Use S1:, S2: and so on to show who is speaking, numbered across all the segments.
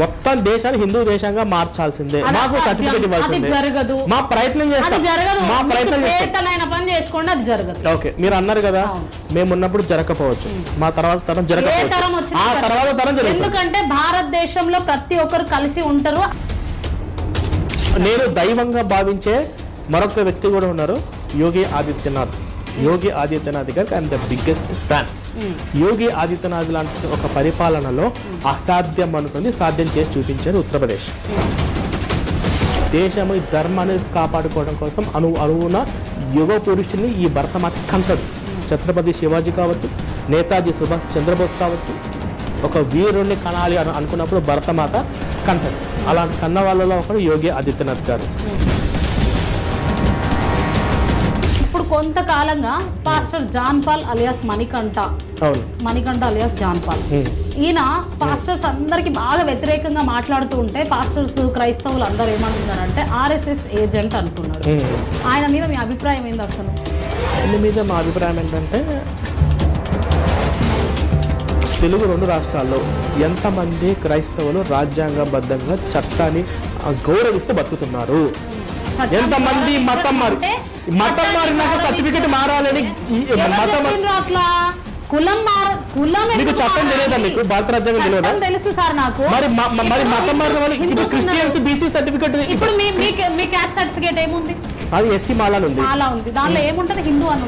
S1: మొత్తం దేశాన్ని హిందూ దేశంగా మార్చాల్సిందే, మాకు సర్టిఫికేట్ ఇవ్వాల్సిందే, మా ప్రయత్నం చేస్తాం, మా ప్రయత్నం చేస్తాం. ఓకే, మీరు అన్నారు కదా మేము ఉన్నప్పుడు జరగకపోవచ్చు, మా తర్వాత తరం జరగకపోవచ్చు, ఆ తర్వాత తరం జరగదు.
S2: ఎందుకంటే భారతదేశంలో ప్రతి ఒక్కరు కలిసి ఉంటారు.
S1: నేను దైవంగా భావించే మరొక వ్యక్తి కూడా ఉన్నారు, యోగి ఆదిత్యనాథ్. యోగి ఆదిత్యనాథ్ గారికి I'm the biggest fan. Yogi Adityanath లాంటి ఒక పరిపాలనలో అసాధ్యం అనుకుంది సాధ్యం చేసి చూపించారు ఉత్తరప్రదేశ్. దేశము ధర్మాన్ని కాపాడుకోవడం కోసం అణువున యుగ పురుషుని ఈ భరతమాత కంటదు. ఛత్రపతి శివాజీ కావచ్చు, నేతాజీ సుభాష్ చంద్రబోస్ కావచ్చు, ఒక వీరుణ్ణి కనాలి అనుకున్నప్పుడు భరతమాత కంటదు. అలాంటి కన్న వాళ్ళలో ఒకరు యోగి ఆదిత్యనాథ్ గారు.
S2: ఇప్పుడు కొంతకాలంగా pastor John Paul alias Manikanta alias John Paul, ఈయన పాస్టర్స్ అందరికి బాగా వ్యతిరేకంగా మాట్లాడుతూ ఉంటే పాస్టర్స్ క్రైస్తవులు అందరూ ఏమంటున్నారంటే RSS ఏజెంట్ అంటున్నారు. ఆయన మీద మీ అభిప్రాయం ఏంది? అసలు
S1: ఆయన మీద మా అభిప్రాయం ఏంటంటే, తెలుగు 2 రాష్ట్రాల్లో ఎంతమంది క్రైస్తవులు రాజ్యాంగబద్ధంగా చట్టాన్ని గౌరవిస్తూ బతుకుతున్నారు, ఎంతమంది మతం మారినాక సర్టిఫికెట్ మారాలని మీకు చట్టం తెలియదా? మీకు భారత రాజ్యాంగం తెలియదా?
S2: తెలుసు సార్ నాకు.
S1: మరి మతం మారిన వాళ్ళు క్రిస్టియన్స్ BC సర్టిఫికెట్,
S2: ఇప్పుడు మీ క్యాస్ట్ సర్టిఫికెట్ ఏముంది?
S1: అది SC మాలా ఉంది.
S2: దాంట్లో ఏముంటుంది? హిందూ అని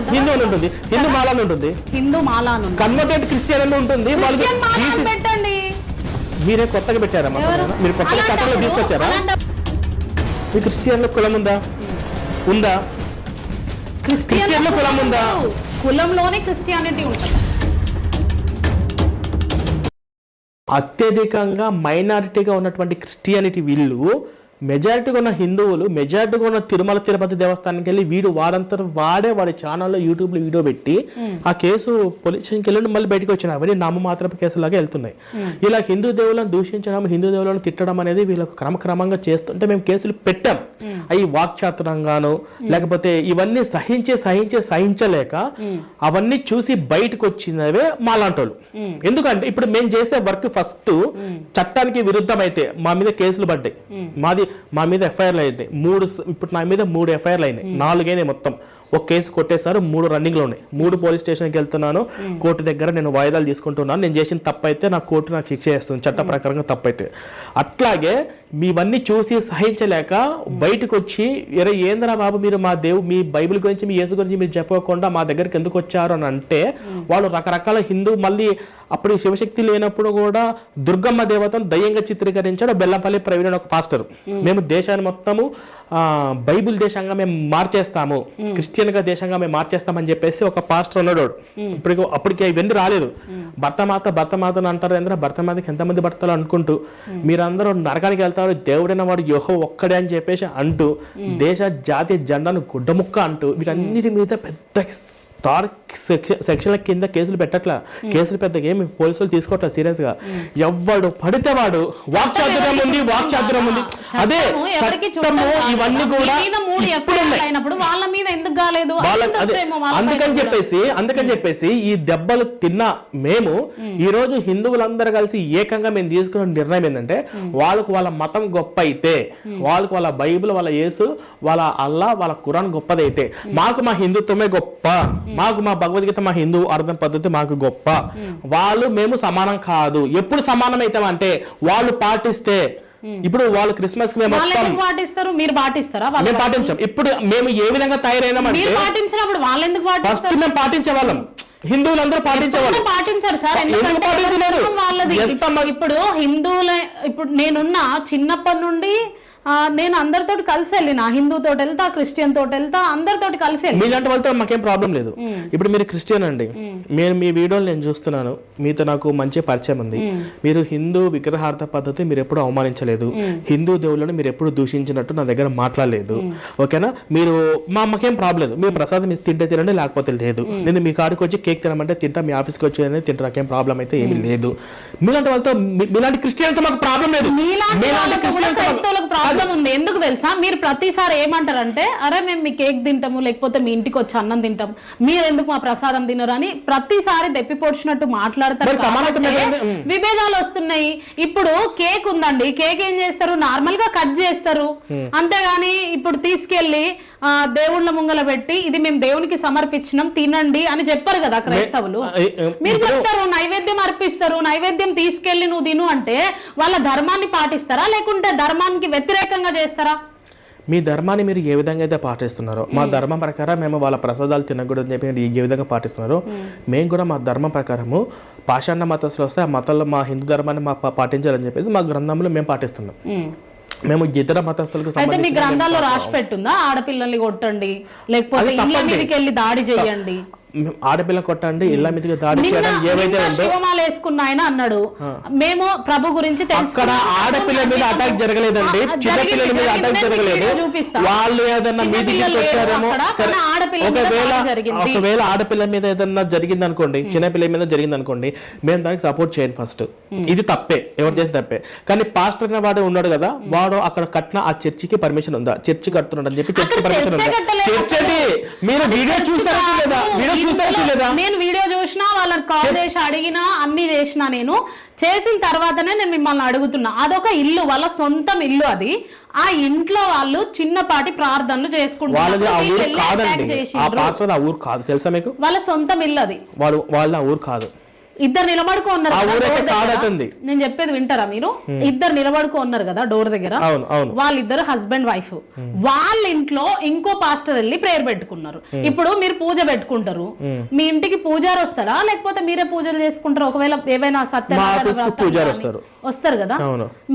S2: ఉంటుంది,
S1: హిందూ మాలా ఉంటుంది, కన్వర్టెడ్ క్రిస్టియన్ అని ఉంటుంది.
S2: పెట్టండి,
S1: మీరే కొత్తగా పెట్టారా? మీరు కొత్తగా చట్టంలో తీసుకొచ్చారా? మీ క్రిస్టియన్లో కులం ఉందా? క్రిస్టియన్లో కులం ఉందా?
S2: కులంలోనే క్రిస్టియానిటీ ఉంటుంది.
S1: అత్యధికంగా మైనారిటీగా ఉన్నటువంటి క్రిస్టియానిటీ వీళ్ళు, మెజారిటీగా ఉన్న హిందువులు, మెజారిటీగా ఉన్న తిరుమల తిరుపతి దేవస్థానానికి వెళ్ళి వాడి ఛానల్లో యూట్యూబ్లో వీడియో పెట్టి ఆ కేసు పోలీస్ స్టేషన్కి వెళ్ళి మళ్ళీ బయటకు వచ్చినాయి. అవన్నీ నామమాత్రపు కేసులాగా వెళ్తున్నాయి. ఇలా హిందూ దేవులను దూషించడం, హిందూ దేవులను తిట్టడం అనేది వీళ్ళకు క్రమక్రమంగా చేస్తుంటే మేము కేసులు పెట్టాం. అవి వాక్చాతురంగాను లేకపోతే ఇవన్నీ సహించలేక అవన్నీ చూసి బయటకు వచ్చినవే మాలాంటోళ్ళు. ఎందుకంటే ఇప్పుడు మేము చేసే వర్క్ ఫస్ట్ చట్టానికి విరుద్ధం అయితే మా మీద కేసులు పడ్డాయి. మా మీద ఎఫ్ఐఆర్లు అయినాయి 3. ఇప్పుడు నా మీద 3 ఎఫ్ఐఆర్లు అయినాయి, 4 అయినాయి మొత్తం. ఒక కేసు కొట్టేశారు, 3 రన్నింగ్లో ఉన్నాయి. 3 పోలీస్ స్టేషన్కి వెళ్తున్నాను, కోర్టు దగ్గర నేను వాయిదాలు తీసుకుంటున్నాను. నేను చేసిన తప్పు అయితే నాకు కోర్టు నాకు శిక్ష చేస్తుంది చట్ట ప్రకారంగా తప్పు అయితే. అట్లాగే మీవన్నీ చూసి సహించలేక బయటకు వచ్చి ఏంద్రా బాబు మీరు మీ బైబిల్ గురించి మీ యేసు గురించి మీరు చెప్పకుండా మా దగ్గరికి ఎందుకు వచ్చారు అని అంటే, వాళ్ళు రకరకాల హిందూ మళ్ళీ అప్పుడు శివశక్తి లేనప్పుడు కూడా దుర్గమ్మ దేవతను దయ్యంగా చిత్రీకరించాడు బెల్లంపల్లి ప్రవీణ్ ఒక పాస్టర్. మేము దేశాన్ని మొత్తము బైబిల్ దేశంగా మేము మార్చేస్తాము, క్రిస్టియన్ గా దేశంగా మేము మార్చేస్తామని చెప్పేసి ఒక పాస్టర్ ఉన్నాడు. అప్పటికి ఇవన్నీ రాలేదు. భర్తమాతను అంటారు, భర్తమాతకి ఎంతమంది భర్తలు అనుకుంటూ మీరందరూ నరకానికి వెళ్తారు, దేవుడైన వాడు యెహోవా ఒక్కడే అని చెప్పేసి అంటూ దేశ జాతీయ జెండాను గుడ్డముక్క అంటూ వీటన్నిటి మీద పెద్ద సెక్షన్ల కింద కేసులు పెట్టట్లా. కేసులు పెద్దగా ఏమి పోలీసులు తీసుకోవట్లేదు సీరియస్ గా. ఎవడు పడితే వాడు వాక్చాతుర్యం ఉంది. అదే ఇవన్నీ కూడా అందుకని చెప్పేసి ఈ దెబ్బలు తిన్న మేము ఈ రోజు హిందువులందరూ కలిసి ఏకంగా మేము తీసుకున్న నిర్ణయం ఏంటంటే, వాళ్ళకు వాళ్ళ మతం గొప్ప అయితే, వాళ్ళకు వాళ్ళ బైబిల్, వాళ్ళ యేసు, వాళ్ళ అల్లా, వాళ్ళ ఖురాన్ గొప్పదైతే మాకు మా హిందుత్వమే గొప్ప, మాకు మా భగవద్గీత, మా హిందూ అర్థం పద్ధతి మాకు గొప్ప. వాళ్ళు మేము సమానం కాదు. ఎప్పుడు సమానం అవుతామంటే వాళ్ళు పాటిస్తే. ఇప్పుడు వాళ్ళు క్రిస్మస్ మేము
S2: పాటిస్తారు, మీరు పాటిస్తారా?
S1: మేము పాటించాం. ఇప్పుడు మేము ఏ విధంగా తయారైనామంటే ఫస్ట్ మేము పాటించే వాళ్ళం, హిందువులందరూ పాటించేవాళ్ళు.
S2: పాటించారు సార్, ఇప్పుడు హిందువుల ఇప్పుడు నేనున్న చిన్నప్పటి నుండి నేను అందరితో కలిసి వెళ్ళిన, హిందూతో వెళ్తా, క్రిస్టియన్ తోటి వెళ్తా, అందరితో కలిసి వెళ్ళి.
S1: మీలాంటి వాళ్ళతో మాకేం ప్రాబ్లం లేదు. ఇప్పుడు మీరు క్రిస్టియన్ అండి, నేను మీ వీడియోలు నేను చూస్తున్నాను, మీతో నాకు మంచి పరిచయం ఉంది. మీరు హిందూ విగ్రహార్థ పద్ధతి మీరు ఎప్పుడు అవమానించలేదు, హిందూ దేవుళ్ళని మీరు ఎప్పుడు దూషించినట్టు నా దగ్గర మాట్లాడలేదు. ఓకేనా? మీరు మాకేం ప్రాబ్లం లేదు. మీరు ప్రసాదం మీరు తింటే తినండి, లేకపోతే లేదు. నేను మీ కాడికి వచ్చి కేక్ తినమంటే తింటా, మీ ఆఫీస్కి వచ్చి తింటా, నాకేం ప్రాబ్లం అయితే ఏమీ లేదు. మీలాంటి వాళ్ళతో, మీలాంటి క్రిస్టియన్తో మాకు ప్రాబ్లం లేదు.
S2: ప్రాబ్లం ఉంది. ఎందుకు తెలుసా, మీరు ప్రతిసారి ఏమంటారంటే అరే మేము మీ కేక్ తింటాము, లేకపోతే మీ ఇంటికి వచ్చి అన్నం తింటాం, మీరు ఎందుకు మా ప్రసాదం తినరు అని ప్రతిసారి దెప్పిపోడ్చినట్టు మాట్లాడతారు. విభేదాలు వస్తున్నాయి. ఇప్పుడు కేక్ ఉందండి, కేక్ ఏం చేస్తారు, నార్మల్ గా కట్ చేస్తారు, అంతేగాని ఇప్పుడు తీసుకెళ్లి దేవుళ్ళ ముంగల పెట్టి ఇది మేము దేవునికి సమర్పించినాం తినండి అని చెప్పారు కదా క్రైస్తవులు. మీరు చెప్తారు నైవేద్యం అర్పిస్తారు, నైవేద్యం తీసుకెళ్లి నువ్వు తిను అంటే వాళ్ళ ధర్మాన్ని పాటిస్తారా లేకుంటే ధర్మానికి వ్యతిరేకంగా చేస్తారా?
S1: మీ ధర్మాన్ని మీరు ఏ విధంగా అయితే పాటిస్తున్నారో, మా ధర్మం ప్రకారం మేము వాళ్ళ ప్రసాదాలు తినకూడదని చెప్పి ఏ విధంగా పాటిస్తున్నారో, మేము కూడా మా ధర్మం ప్రకారము పాషాణ మతస్థులు వస్తే ఆ మతంలో మా హిందూ ధర్మాన్ని పాటించాలని చెప్పేసి మా గ్రంథంలో మేము పాటిస్తున్నాం. మేము ఇతర మతస్థులకు
S2: అయితే మీ గ్రంథాల్లో రాసి పెట్టుందా ఆడపిల్లల్ని కొట్టండి లేకపోతే ఇళ్ళ మీదకి వెళ్ళి దాడి చేయండి,
S1: ఆడపిల్ల కొట్టండి, ఇళ్ళ మీదకి దాడి చేయడం ఏవైతే ఉందో
S2: శివమాల వేసుకున్న ఆయన అన్నాడు. మేము ప్రభు గురించి
S1: అక్కడ ఆడపిల్ల మీద అటాక్ జరగలేదండి, చిన్నపిల్లల మీద అటాక్ జరగలేదు. వాళ్ళు ఏదన్నా మీదికి వచ్చారేమో, ఒకవేళ ఆడపిల్ల మీద ఏదన్నా జరిగింది అనుకోండి, చిన్నపిల్ల మీద జరిగింది అనుకోండి, మేము దానికి సపోర్ట్ చేయండి. ఫస్ట్ ఇది తప్పే, ఎవరు చేసిన తప్పే. కానీ పాస్టర్ అనే వాడు ఉన్నాడు కదా, వాడు అక్కడ కట్టిన ఆ చర్చికి పర్మిషన్ ఉందా, చర్చి కడుతున్నాడు అని చెప్పి చర్చికి పర్మిషన్ ఉందా? చర్చ్ మీరు వీడియో చూస్తారా లేదా?
S2: నేను వీడియో చూసినా, వాళ్ళని కాల్ చేసి అడిగినా, అన్ని చేసినా, నేను చేసిన తర్వాతనే నేను మిమ్మల్ని అడుగుతున్నా. అదొక ఇల్లు, వాళ్ళ సొంతం ఇల్లు అది. ఆ ఇంట్లో వాళ్ళు చిన్నపాటి ప్రార్థనలు చేసుకుంటారు.
S1: తెలుసా మీకు?
S2: వాళ్ళ సొంతం ఇల్లు అది,
S1: వాళ్ళ ఊరు కాదు.
S2: ఇద్దరు నిలబడుకో ఉన్నారు. నేను చెప్పేది వింటారా మీరు? ఇద్దరు నిలబడుకో ఉన్నారు కదా డోర్ దగ్గర, వాళ్ళిద్దరు హస్బెండ్ వైఫ్. వాళ్ళ ఇంట్లో ఇంకో పాస్టర్ వెళ్ళి ప్రేయర్ పెట్టుకున్నారు. ఇప్పుడు మీరు పూజ పెట్టుకుంటారు, మీ ఇంటికి పూజారి వస్తాడా లేకపోతే మీరే పూజలు చేసుకుంటారు? ఒకవేళ ఏవైనా సత్యనారాయణ వస్తారు కదా,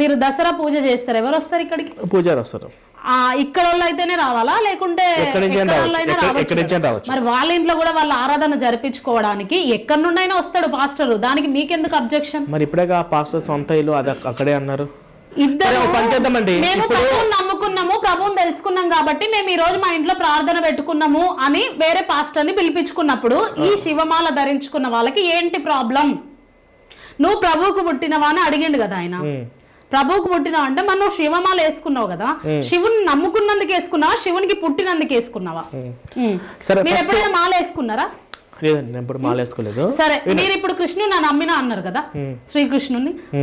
S2: మీరు దసరా పూజ చేస్తారు, ఎవరు వస్తారు ఇక్కడికి? పూజారి వస్తారు. ఇక్కడ వాళ్ళు అయితేనే రావాలా లేకుంటే మరి వాళ్ళ ఇంట్లో కూడా వాళ్ళ ఆరాధన జరిపించుకోవడానికి ఎక్కడి నుండైనా వస్తాడు పాస్టర్, దానికి మీకెందుకు అబ్జెక్షన్?
S1: మరి ఇప్పుడే పాస్టర్ సొంత ఇల్లు అక్కడే అన్నారు.
S2: ఇద్దరు మేము ప్రభువుని నమ్ముకున్నాము, ప్రభువుని తెలుసుకున్నాం కాబట్టి మేము ఈ రోజు మా ఇంట్లో ప్రార్థన పెట్టుకున్నాము అని వేరే పాస్టర్ ని పిలిపించుకున్నప్పుడు ఈ శివమాల ధరించుకున్న వాళ్ళకి ఏంటి ప్రాబ్లం? నువ్వు ప్రభువుకు పుట్టినవా అని అడిగిండు కదా ఆయన. ప్రభువుకు పుట్టినావు అంటే మనం నువ్వు శివమాల వేసుకున్నావు కదా, శివుని నమ్ముకున్నందుకు వేసుకున్నావా, శివునికి పుట్టినందుకు వేసుకున్నావా? మీరు ఎప్పుడైనా మాల వేసుకున్నారా? సరే, మీరు ఇప్పుడు కృష్ణుని నమ్మినా అన్నారు కదా,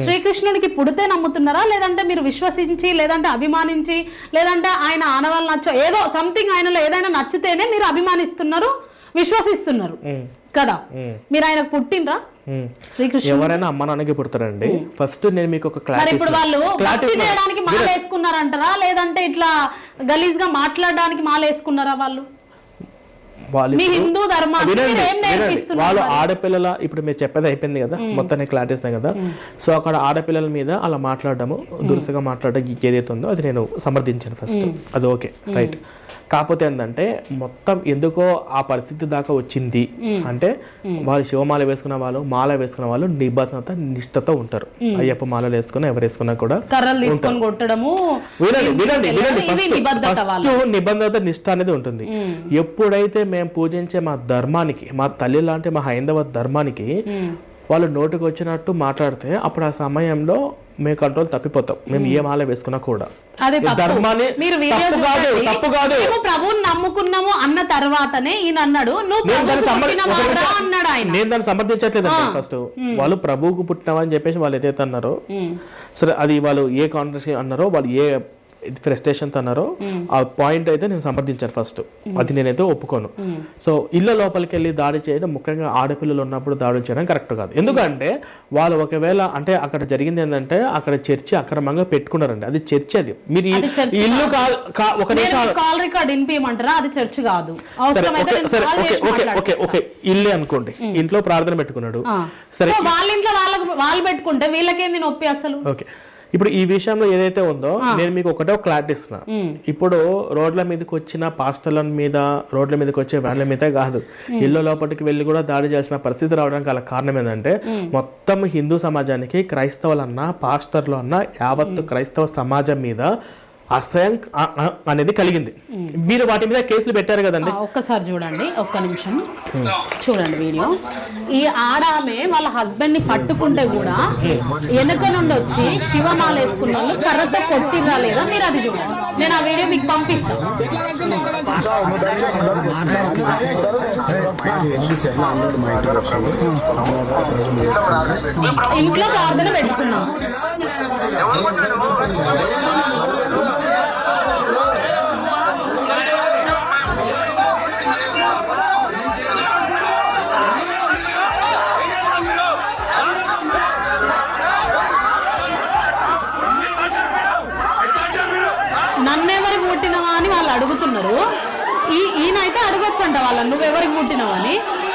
S2: శ్రీకృష్ణునికి పుడితే నమ్ముతున్నారా లేదంటే మీరు విశ్వసించి లేదంటే అభిమానించి లేదంటే ఆయన ఆనవాళ్ళు నచ్చో ఏదో సంథింగ్ ఆయనలో ఏదైనా నచ్చితేనే మీరు అభిమానిస్తున్నారు, విశ్వసిస్తున్నారు కదా? మీరు ఆయనకు పుట్టినరా?
S1: ఎవరైనా అమ్మ నాన్నకి పుడతారండి. ఫస్ట్ నేను మీకు ఒక క్లారిటీ,
S2: ఇప్పుడు వాళ్ళు భక్తి చేయడానికి మాల వేసుకున్నారంటారా లేదంటే ఇట్లా గలీజ్ గా మాట్లాడడానికి మాల వేసుకున్నారా? వాళ్ళు
S1: ఆడపిల్లల, ఇప్పుడు మీరు చెప్పేది అయిపోయింది కదా, మొత్తాన్ని క్లారిటీ ఇస్తాయి కదా. సో అక్కడ ఆడపిల్లల మీద అలా మాట్లాడడము, దురుసుగా మాట్లాడడం ఏదైతే ఉందో అది నేను సమర్థించాను ఫస్ట్, అది ఓకే రైట్. కాకపోతే ఏంటంటే మొత్తం ఎందుకో ఆ పరిస్థితి దాకా వచ్చింది అంటే, వాళ్ళు శివమాల వేసుకున్న వాళ్ళు, మాల వేసుకున్న వాళ్ళు నిబద్ధత నిష్ఠతో ఉంటారు. అయ్యప్ప మాలలు వేసుకున్నా ఎవరు వేసుకున్నా కూడా నిబంధత నిష్ఠ అనేది ఉంటుంది. ఎప్పుడైతే మేము పూజించే మా ధర్మానికి, మా తల్లి లాంటి మా హైందవ ధర్మానికి వాళ్ళు నోటికి వచ్చినట్టు మాట్లాడితే అప్పుడు ఆ సమయంలో మేము కంట్రోల్ తప్పిపోతాం. మేము ఏ మాల వేసుకున్నా కూడా ధర్మాన్ని తప్పు కాదు.
S2: ప్రభువుని నమ్ముకున్నాము అన్న తర్వాతనే ఈయన అన్నాడు నేను
S1: దాన్ని సమర్థించట్లేదండి. ఫస్ట్ వాళ్ళు ప్రభువుకు పుట్టినవని చెప్పేసి వాళ్ళు ఏదైతే అన్నారో, సరే అది వాళ్ళు ఏ కాన్వర్సేషన్ అన్నారో, వాళ్ళు ఏ ఫ్రస్ట్రేషన్తో అన్నారో ఆ పాయింట్ అయితే నేను సమర్థించాను ఫస్ట్, అది నేనైతే ఒప్పుకోను. సో ఇళ్ళ లోపలికి వెళ్ళి దాడి చేయడం, ముఖ్యంగా ఆడపిల్లలు ఉన్నప్పుడు దాడులు చేయడం కరెక్ట్ కాదు. ఎందుకంటే వాళ్ళు ఒకవేళ అంటే అక్కడ జరిగింది ఏంటంటే, అక్కడ చర్చి అక్రమంగా పెట్టుకున్నారండి, అది చర్చి. అది మీరు ఇల్లు ఒక ఇల్లే అనుకోండి, ఇంట్లో ప్రార్థన పెట్టుకున్నాడు, సరే
S2: వాళ్ళ ఇంట్లో వాళ్ళు పెట్టుకుంటే వీళ్ళకేంది నొప్పి అసలు?
S1: ఓకే, ఇప్పుడు ఈ విషయంలో ఏదైతే ఉందో నేను మీకు ఒకటే క్లారిటీ ఇస్తున్నా. ఇప్పుడు రోడ్ల మీదకి వచ్చిన పాస్టర్ల మీద, రోడ్ల మీదకి వచ్చే వ్యాన్ల మీద కాదు, ఇళ్ళ లోపలికి వెళ్ళి కూడా దాడి చేయాల్సిన పరిస్థితి రావడానికి గల కారణం ఏంటంటే, మొత్తం హిందూ సమాజానికి క్రైస్తవులన్నా పాస్టర్లు అన్నా యావత్తు క్రైస్తవ సమాజం మీద అసహ్యం అనేది కలిగింది. మీరు వాటి మీద కేసులు పెట్టారు కదండి.
S2: ఒక్కసారి చూడండి, ఒక్క నిమిషం చూడండి వీడియో. ఈ ఆడామె వాళ్ళ హస్బెండ్ ని పట్టుకుంటే కూడా వెనక నుండి వచ్చి శివమాల వేసుకున్న వాళ్ళు కర్రతో కొట్టిరా లేదా మీరు అది చూడండి. నేను ఆ వీడియో మీకు పంపిస్తాను. ఇంట్లో ప్రార్థన పెట్టుకున్నాం. నన్నెవరికి పుట్టినవా అని వాళ్ళు అడుగుతున్నారు. ఈయన అయితే అడగొచ్చంట వాళ్ళని, నువ్వెవరికి పుట్టినవా అని.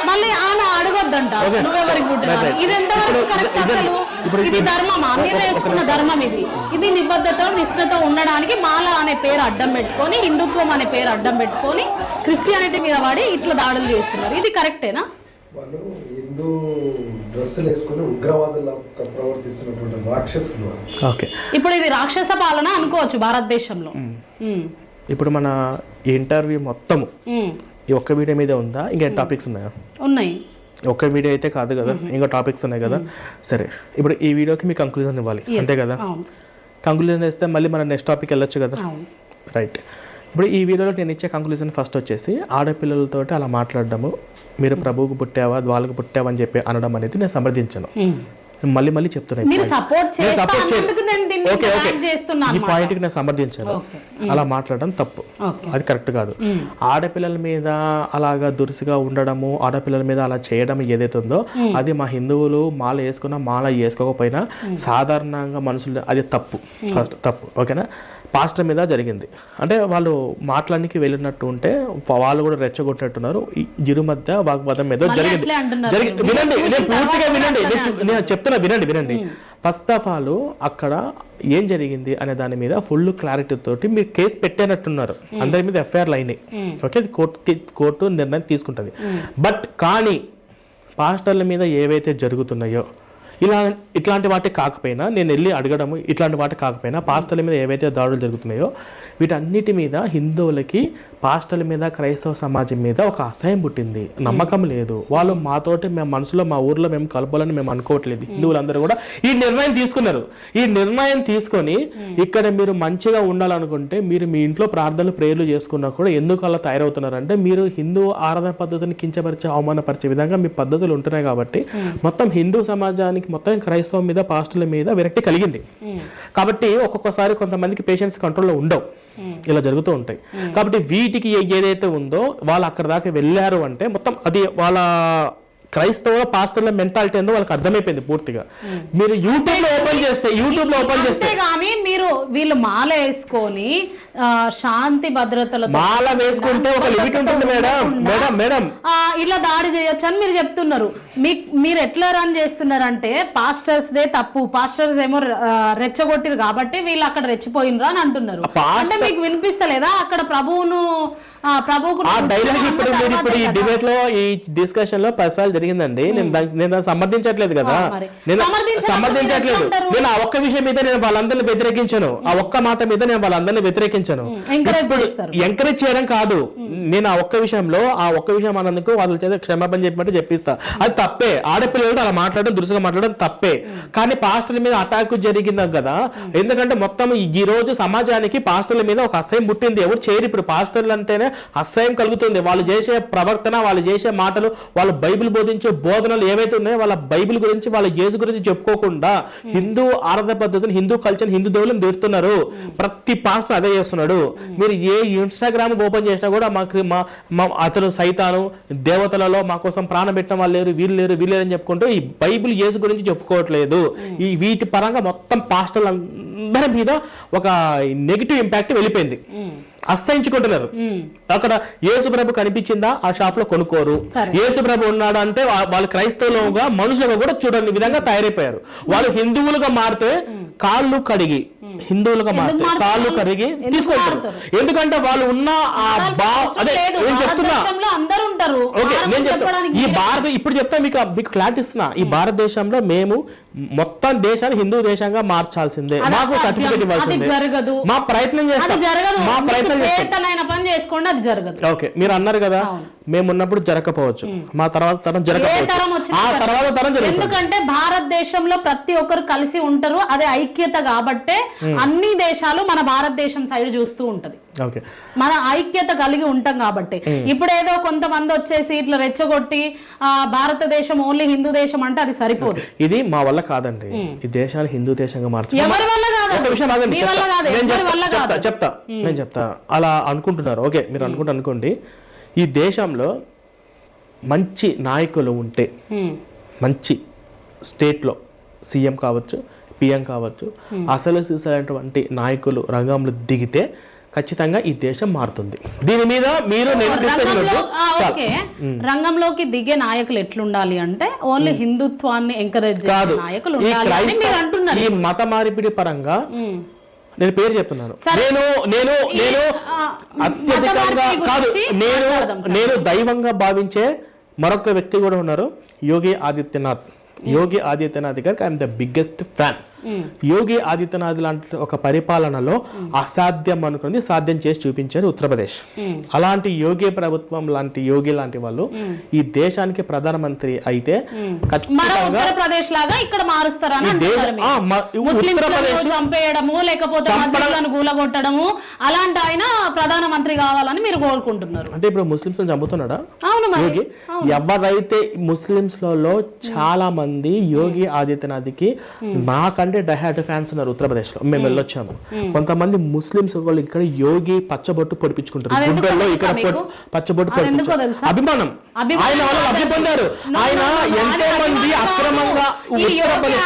S2: మళ్ళీ ఆమె అడగొద్దంట నువ్వెవరికి పుట్టినవా. ఇది ఎంతవరకు కరెక్ట్ అసలు? ఇది ధర్మమా? మీరు నేర్చుకున్న ధర్మం ఇది నిబద్ధత నిష్ఠతో ఉండడానికి మాల అనే పేరు అడ్డం పెట్టుకొని, హిందుత్వం అనే పేరు అడ్డం పెట్టుకొని క్రిస్టియానిటీ మీద వాడి ఇట్లా దాడులు చేస్తున్నారు. ఇది కరెక్టేనా?
S3: వాళ్ళు హిందూ డ్రెస్సులు వేసుకుని ఉగ్రవాదుల ప్రవర్తిస్తున్నటువంటి రాక్షసులు.
S2: ఇప్పుడు ఇది రాక్షస పాలన అనుకోవచ్చు భారతదేశంలో.
S1: ఇప్పుడు మన ఇంటర్వ్యూ మొత్తము ఈ ఒక్క వీడియో మీద ఉందా? ఇంకా టాపిక్స్ ఉన్నాయా?
S2: ఉన్నాయి.
S1: ఒక్క వీడియో అయితే కాదు కదా, ఇంకా టాపిక్స్ ఉన్నాయి కదా. సరే, ఇప్పుడు ఈ వీడియోకి మీ కంక్లూజన్ ఇవ్వాలి అంతే కదా. కంక్లూజన్ ఇస్తే మళ్ళీ మనం నెక్స్ట్ టాపిక్ వెళ్ళొచ్చు కదా. రైట్. ఇప్పుడు ఈ వీడియోలో నేను ఇచ్చే కంక్లూజన్ ఫస్ట్ వచ్చేసి, ఆడపిల్లలతో అలా మాట్లాడడము, మీరు ప్రభువుకు పుట్టావా వాళ్ళకు పుట్టావా అని చెప్పి అనడం అనేది నేను సమర్థించను. మళ్ళీ మళ్ళీ చెప్తున్నాను, ఈ పాయింట్ కి నేను సమర్థించాను. అలా మాట్లాడడం తప్పు, అది కరెక్ట్ కాదు. ఆడపిల్లల మీద అలాగా దురుసుగా ఉండడము, ఆడపిల్లల మీద అలా చేయడం ఏదైతే ఉందో అది మా హిందువులు మాల వేసుకున్నా మాల వేసుకోకపోయినా సాధారణంగా మనుషులు అది తప్పు, ఫస్ట్ తప్పు. ఓకేనా? పాస్టర్ మీద జరిగింది అంటే వాళ్ళు మాట్లాడానికి వెళ్ళినట్టు ఉంటే వాళ్ళు కూడా రెచ్చగొట్టినట్టున్నారు. ఇరు మధ్య వాగ్వాదం మీద జరిగింది. వినండి, నేను పూర్తిగా వినండి, నేను చెప్తున్నా వినండి. ఫస్ట్ ఆఫ్ ఆల్ అక్కడ ఏం జరిగింది అనే దాని మీద ఫుల్ క్లారిటీ తోటి మీరు కేసు పెట్టేనట్టున్నారు. అందరి మీద ఎఫ్ఐఆర్లు అయినాయి. ఓకే, కోర్టు నిర్ణయం తీసుకుంటుంది. బట్ కానీ పాస్టర్ల మీద ఏవైతే జరుగుతున్నాయో ఇట్లాంటి వాటి కాకపోయినా, నేను వెళ్ళి అడగడము ఇట్లాంటి వాటి కాకపోయినా, పాస్టర్ల మీద ఏవైతే దాడులు జరుగుతున్నాయో వీటన్నిటి మీద హిందువులకి పాస్టర్ల మీద క్రైస్తవ సమాజం మీద ఒక అసహ్యం పుట్టింది, నమ్మకం లేదు. వాళ్ళు మాతోటి మేము మనసులో మా ఊర్లో మేము కలపాలని మేము అనుకోవట్లేదు. హిందువులందరూ కూడా ఈ నిర్ణయం తీసుకున్నారు. ఈ నిర్ణయం తీసుకొని ఇక్కడ మీరు మంచిగా ఉండాలనుకుంటే మీరు మీ ఇంట్లో ప్రార్థనలు ప్రేయర్లు చేసుకున్నా కూడా ఎందుకు అలా తయారవుతున్నారంటే మీరు హిందూ ఆరాధన పద్ధతిని కించపరిచే అవమానపరిచే విధంగా మీ పద్ధతులు ఉంటున్నాయి కాబట్టి మొత్తం హిందూ సమాజానికి మొత్తం క్రైస్తవం మీద పాస్టర్ల మీద విరక్తి కలిగింది. కాబట్టి ఒక్కొక్కసారి కొంతమందికి పేషెంట్స్ కంట్రోల్లో ఉండవు, ఇలా జరుగుతూ ఉంటాయి. కాబట్టి వీటికి ఏదైతే ఉందో వాళ్ళు అక్కడ దాకా వెళ్ళారు అంటే మొత్తం అది వాళ్ళ క్రైస్తవ పాస్టర్ల మెంటాలిటీ ఏందో వాళ్ళకి అర్థమైపోయింది పూర్తిగా. మీరు యూట్యూబ్ లో ఓపెన్ చేస్తే
S2: కానీ మీరు వీళ్ళు మాల వేసుకొని శాంతి భద్రతలు
S1: మాల వేసుకుంటే ఒక లిమిట్ ఉంటుంది మేడం.
S2: ఇలా దాడి చేయొచ్చు అని మీరు చెప్తున్నారు. మీరు ఎట్లా రన్ చేస్తున్నారంటే పాస్టర్స్ దే తప్పు, పాస్టర్స్ ఏమో రెచ్చగొట్టిరు కాబట్టి వీళ్ళు అక్కడ రెచ్చిపోయినరా అని అంటున్నారు. అంటే మీకు వినిపిస్తలేదా అక్కడ ప్రభువుకు
S1: ఇప్పుడు ఈ డిబేట్ లో ఈ డిస్కషన్ లో పసాలు జరిగిందండి. నేను సమర్థించట్లేదు కదా, నేను సమర్థించట్లేదు. నేను ఆ ఒక్క విషయం మీద నేను వాళ్ళందరినీ వ్యతిరేకించాను, ఆ ఒక్క మాట మీద నేను వాళ్ళందరినీ వ్యతిరేకించాను. ఎంకరేజ్ చేయడం కాదు, నేను ఆ ఒక్క విషయంలో అన్నందుకు వాళ్ళ చేత క్షమాపణ చెప్పినట్టు చెప్పిస్తా. అది తప్పే, ఆడపిల్లలతో అలా మాట్లాడడం దురుసుగా మాట్లాడడం తప్పే. కానీ పాస్టర్ల మీద అటాక్ జరిగింది కదా, ఎందుకంటే మొత్తం ఈ రోజు సమాజానికి పాస్టర్ల మీద ఒక అసహ్యం పుట్టింది. ఎవరు చేయరు ఇప్పుడు పాస్టర్లు అంటేనే అసహ్యం కలుగుతుంది. వాళ్ళు చేసే ప్రవర్తన, వాళ్ళు చేసే మాటలు, వాళ్ళు బైబిల్ బోధించే బోధనలు ఏవైతే ఉన్నాయో వాళ్ళ బైబిల్ గురించి వాళ్ళ యేసు గురించి చెప్పుకోకుండా హిందూ ఆరాధన పద్ధతిని, హిందూ కల్చర్, హిందూ దేవులను తీరుతున్నారు. ప్రతి పాస్టర్ అదే చేస్తున్నాడు. మీరు ఏ ఇన్స్టాగ్రామ్ ఓపెన్ చేసినా కూడా అతను సైతాను దేవతలలో మా కోసం ప్రాణం పెట్టిన వాళ్ళు లేరు, వీళ్ళు లేరు అని చెప్పుకుంటూ ఈ బైబిల్ యేసు గురించి చెప్పుకోవట్లేదు. ఈ వీటి పరంగా మొత్తం పాస్టర్లు అందరి మీద ఒక నెగిటివ్ ఇంపాక్ట్ వెళ్ళిపోయింది. అసహించుకుంటున్నారు. అక్కడ యేసుప్రభు కనిపించిందా ఆ షాప్ లో కొనుక్కోరు. యేసుప్రభు ఉన్నాడు అంటే వాళ్ళు క్రైస్తవులుగా మనుషులుగా కూడా చూడని విధంగా తయారైపోయారు. వాళ్ళు హిందువులుగా మారితే కాళ్ళు కడిగి తీసుకుంటారు. ఎందుకంటే వాళ్ళు ఉన్న నేను చెప్తున్నా ఓకే, నేను చెప్తాను ఈ ఇప్పుడు చెప్తా మీకు క్లారిటీ ఇస్తున్నా. ఈ భారతదేశంలో మేము మొత్తం దేశాన్ని హిందూ దేశంగా మార్చాల్సిందే,
S2: అది
S1: మాకు
S2: అసాధ్యం.
S1: సర్టిఫికేట్
S2: అది
S1: ఇవ్వాల్సిందే,
S2: జరగదు.
S1: మా ప్రయత్నం
S2: అది
S1: చేస్తాం,
S2: జరగదు.
S1: మా ప్రయత్నం చేస్తాం.
S2: చేతనైన పని చేసుకోండి, అది జరగదు.
S1: ఓకే, మీరు అన్నారు కదా మేము ఉన్నప్పుడు జరగకపోవచ్చు, మా తర్వాత తరం
S2: ఏ తరం
S1: జరగకపోవచ్చు,
S2: వచ్చినా
S1: ఆ తర్వాత తరం జరుగుతుంది.
S2: ఎందుకంటే భారతదేశంలో ప్రతి ఒక్కరు కలిసి ఉంటారు, అది ఐక్యత కాబట్టే అన్ని దేశాలు మన భారతదేశం సైడ్ చూస్తూ ఉంటది.
S1: ఓకే,
S2: మన ఐక్యత కలిగి ఉంటాం కాబట్టి. ఇప్పుడు ఏదో కొంతమంది వచ్చేసి ఇట్లా రెచ్చగొట్టి భారతదేశం ఓన్లీ హిందూ దేశం అంటే అది సరిపోదు.
S1: ఇది మా వల్ల కాదండి, ఈ దేశాన్ని హిందూ దేశంగా మార్చాలి.
S2: ఎవరి వల్ల కాదు,
S1: ఒక విషయం ఆగండి,
S2: మీ వల్ల కాదు, ఎవరి వల్ల కాదు.
S1: నేను చెప్తా. అలా అనుకుంటున్నారు, ఓకే, మీరు అనుకోండి. ఈ దేశంలో మంచి నాయకులు ఉంటే, మంచి స్టేట్లో సీఎం కావచ్చు, పిఎం కావచ్చు, అసలు సీసైనటువంటి నాయకులు రంగంలో దిగితే ఖచ్చితంగా ఈ దేశం మారుతుంది. దీని మీద మీరు
S2: రంగంలోకి దిగే నాయకులు ఎట్లుండాలి అంటే ఓన్లీ హిందుత్వాన్ని ఎంకరేజ్ చేసే నాయకులు ఉండాలి అని మీరు అంటున్నారు.
S1: ఈ మత మార్పిడి పరంగా నేను పేరు చెప్తున్నాను, నేను అత్యధికంగా కాదు, నేను దైవంగా భావించే మరొక వ్యక్తి కూడా ఉన్నారు, యోగి ఆదిత్యనాథ్. యోగి ఆదిత్యనాథ్ గారికి I'm the biggest fan. Yogi Adityanath లాంటి ఒక పరిపాలనలో అసాధ్యం అనుకున్నది సాధ్యం చేసి చూపించారు ఉత్తరప్రదేశ్. అలాంటి యోగి ప్రభుత్వం లాంటి యోగి లాంటి వాళ్ళు ఈ దేశానికి ప్రధానమంత్రి అయితే
S2: ఉత్తరప్రదేశ్ లాగా ఇక్కడ మారుస్తారని చంపేయడము లేకపోతే కూలగొట్టడము అలాంటి ఆయన ప్రధానమంత్రి కావాలని మీరు కోరుకుంటున్నారు.
S1: అంటే ఇప్పుడు ముస్లింస్ చంపుతున్నాడా యోగి? ఎవరైతే ముస్లింస్ లో చాలా మంది యోగి ఆదిత్యనాథ్ కి నాకంటే డైహార్డ్ ఫ్యాన్స్ ఉన్నారు ఉత్తరప్రదేశ్ లో. మేము వెళ్ళొచ్చాము, కొంతమంది ముస్లింస్ వాళ్ళు ఇక్కడ యోగి పచ్చబొట్టు పొడిపించుకుంటారు, గుడ్డల్లో ఇక్కడ పచ్చబొట్టు పొడిపించారు, అభిమానం. ఆయన వాళ్ళు లబ్ధి పొందారు. ఆయన ఎంతో మంది అక్రమంగా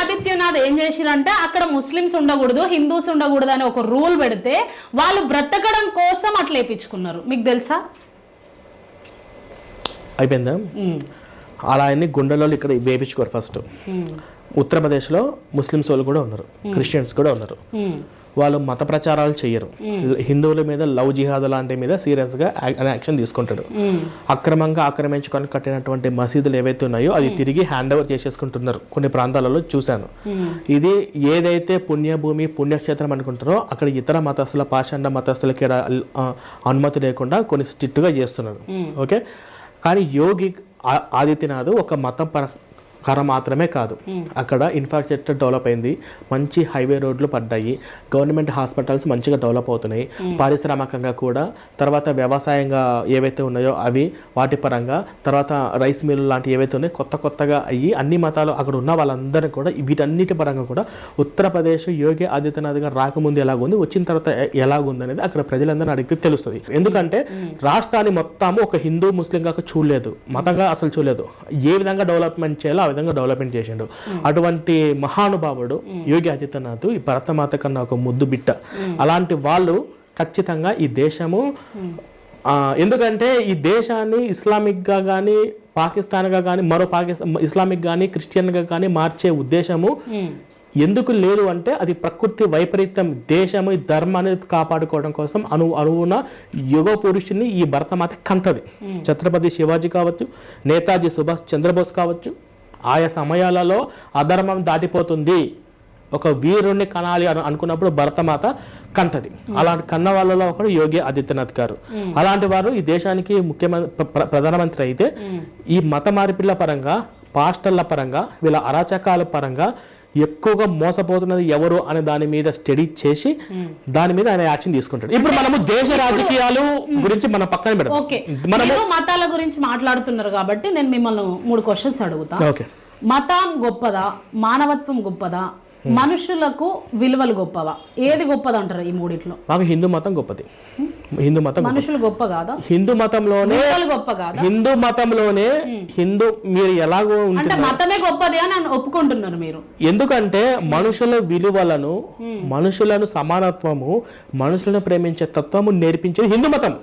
S2: ఆదిత్యనాథ్ ఏం చేసిరంటే అక్కడ ముస్లింస్ ఉండకూడదు, హిందూస్ ఉండకూడదు అని ఒక రూల్ పెడితే వాళ్ళు బ్రతకడం కోసం అట్లా వేయించుకున్నారు. మీకు తెలుసా?
S1: అయిపోయిందా? అలా ఆయన్ని గుండెలో ఇక్కడ వేయించుకోరు. ఫస్ట్ ఉత్తరప్రదేశ్లో ముస్లిమ్స్ వాళ్ళు కూడా ఉన్నారు, క్రిస్టియన్స్ కూడా ఉన్నారు. వాళ్ళు మత ప్రచారాలు చేయరు, హిందువుల మీద లవ్ జిహాద్ లాంటి మీద సీరియస్గా యాక్షన్ తీసుకుంటాడు. అక్రమంగా ఆక్రమించుకొని కట్టినటువంటి మసీదులు ఏవైతే ఉన్నాయో అది తిరిగి హ్యాండ్ ఓవర్ చేసేసుకుంటున్నారు. కొన్ని ప్రాంతాలలో చూశాను. ఇది ఏదైతే పుణ్యభూమి పుణ్యక్షేత్రం అనుకుంటారో అక్కడ ఇతర మతస్థుల పాషండ మతస్థులకి అనుమతి లేకుండా కొన్ని స్ట్రిక్ట్గా చేస్తున్నారు. ఓకే, కానీ యోగి ఆదిత్యనాథ్ ఒక మతం మాత్రమే కాదు, అక్కడ ఇన్ఫ్రాస్ట్రక్చర్ డెవలప్ అయింది, మంచి హైవే రోడ్లు పడ్డాయి, గవర్నమెంట్ హాస్పిటల్స్ మంచిగా డెవలప్ అవుతున్నాయి, పారిశ్రామికంగా కూడా, తర్వాత వ్యవసాయంగా ఏవైతే ఉన్నాయో అవి వాటి పరంగా, తర్వాత రైస్ మిల్లు లాంటివి ఏవైతే ఉన్నాయో కొత్తగా అయ్యి అన్ని మతాలు అక్కడ ఉన్న వాళ్ళందరూ కూడా వీటన్నిటి పరంగా కూడా ఉత్తరప్రదేశ్ యోగి ఆదిత్యనాథ్ గారు రాకముందు ఎలాగుంది, వచ్చిన తర్వాత ఎలాగుంది అనేది అక్కడ ప్రజలందరూ అడిగితే తెలుస్తుంది. ఎందుకంటే రాష్ట్రాన్ని మొత్తం ఒక హిందూ ముస్లింగా చూడలేదు, మతంగా అసలు చూడలేదు, ఏ విధంగా డెవలప్మెంట్ చేయాలో విధంగా డెవలప్మెంట్ చేసిండు. అటువంటి మహానుభావుడు యోగి ఆదిత్యనాథ్ ఈ భరతమాత కన్నా ఒక ముద్దు బిడ్డ. అలాంటి వాళ్ళు ఖచ్చితంగా ఈ దేశము, ఎందుకంటే ఈ దేశాన్ని ఇస్లామిక్గా కానీ పాకిస్తాన్గా కానీ మరో ఇస్లామిక్ కానీ క్రిస్టియన్గా కానీ మార్చే ఉద్దేశము ఎందుకు లేదు అంటే అది ప్రకృతి వైపరీత్యం. దేశము ఈ ధర్మాన్ని కాపాడుకోవడం కోసం అణువున యుగ పురుషుని ఈ భరతమాత కంటది. ఛత్రపతి శివాజీ కావచ్చు, నేతాజీ సుభాష్ చంద్రబోస్ కావచ్చు, ఆయా సమయాలలో అధర్మం దాటిపోతుంది, ఒక వీరుణ్ణి కనాలి అనుకున్నప్పుడు భరతమాత కంటది. అలాంటి కన్న వాళ్ళలో ఒకడు యోగి ఆదిత్యనాథ్ గారు. అలాంటి వారు ఈ దేశానికి ముఖ్యమంత్రి ప్రధానమంత్రి అయితే ఈ మత మార్పిళ్ల పరంగా, పాస్టర్ల పరంగా, వీళ్ళ అరాచకాల పరంగా ఎక్కువగా మోసపోతున్నది ఎవరు అనే దాని మీద స్టడీ చేసి దాని మీద ఆయన యాక్షన్ తీసుకుంటాడు. ఇప్పుడు మనము దేశ రాజకీయాలు గురించి మనం పక్కన పెడతాం.
S2: మనము మతాల గురించి మాట్లాడుతున్నారు కాబట్టి నేను మిమ్మల్ని 3 క్వశ్చన్స్ అడుగుతా. మతం గొప్పదా, మానవత్వం గొప్పదా, మనుషులకు విలువలు గొప్పవా? ఏది గొప్పది అంటారు ఈ మూడిట్లో?
S1: మాకు హిందూ మతం గొప్పది. హిందూ మతం
S2: మనుషులు గొప్ప కాదా?
S1: హిందూ మతంలోనే
S2: గొప్ప కాదా?
S1: హిందూ మతంలోనే హిందూ మీరు ఎలాగో
S2: అంటే మతమే గొప్పది అని ఒప్పుకుంటున్నారు మీరు.
S1: ఎందుకంటే మనుషుల విలువలను, మనుషులను సమానత్వము, మనుషులను ప్రేమించే తత్వము నేర్పించేది హిందూ మతం.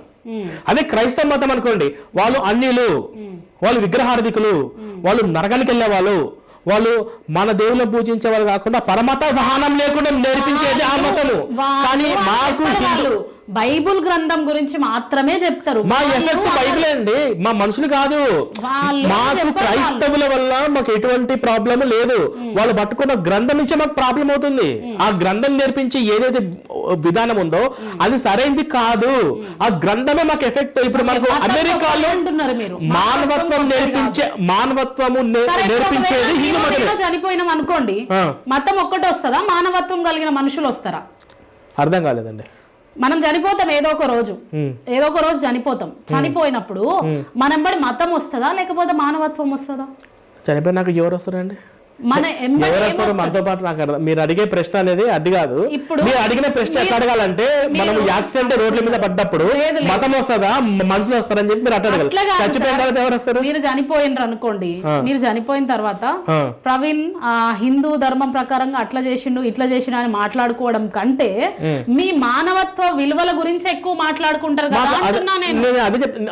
S1: అదే క్రైస్తవ మతం అనుకోండి, వాళ్ళు అన్యులు, వాళ్ళు విగ్రహార్థికులు, వాళ్ళు నరకానికి వెళ్ళే వాళ్ళు మన దేవుళ్ళ పూజించే వాళ్ళు కాకుండా పరమత సహనం లేకుండా నేర్పించేది ఆ మతము. కానీ మాకు
S2: బైబుల్ గ్రంథం గురించి మాత్రమే చెప్తారు.
S1: మా ఎఫెక్ట్ బైబిల్ అండి, మా మనుషులు కాదు. మాకు క్రైస్తవుల వల్ల మాకు ఎటువంటి ప్రాబ్లం లేదు. వాళ్ళు పట్టుకున్న గ్రంథం నుంచే మాకు ప్రాబ్లం అవుతుంది. ఆ గ్రంథం నేర్పించి ఏదైతే విధానం ఉందో అది సరైనది కాదు. ఆ గ్రంథమే మాకు ఎఫెక్ట్. ఇప్పుడు మనకు అమెరికాలో మానవత్వం నేర్పించేది హిందూ మతమే.
S2: చనిపోయినాం అనుకోండి, మతం ఒక్కటి వస్తుందా? మానవత్వం కలిగిన మనుషులు వస్తారా?
S1: అర్థం కాలేదండి.
S2: మనం చనిపోతాం ఏదో ఒక రోజు చనిపోతాం. చనిపోయినప్పుడు మనంబడి మతం వస్తుందా లేకపోతే మానవత్వం వస్తుందా?
S1: చనిపోయినాక ఎవరు వస్తారండి? మనతో పాటు నాకు అర్థం. మీరు అడిగే ప్రశ్న అనేది అది కాదు. ఇప్పుడు మీరు అడిగిన ప్రశ్న ఎట్లా అడగాలంటే, మనం యాక్సిడెంట్ రోడ్ల మీద పడ్డప్పుడు మతం వస్తుందా మనుషులు వస్తారని చెప్పి మీరు అట్లా అడగాలి. చచ్చిపోయిన తర్వాత ఎవరు వస్తారు?
S2: మీరు చనిపోయినరు అనుకోండి, మీరు చనిపోయిన తర్వాత ప్రవీణ్ హిందూ ధర్మం ప్రకారంగా అట్లా చేసిండు ఇట్లా చేసిండు అని మాట్లాడుకోవడం కంటే మీ మానవత్వ విలువల గురించి ఎక్కువ మాట్లాడుకుంటారు కదా అంటున్నా నేను.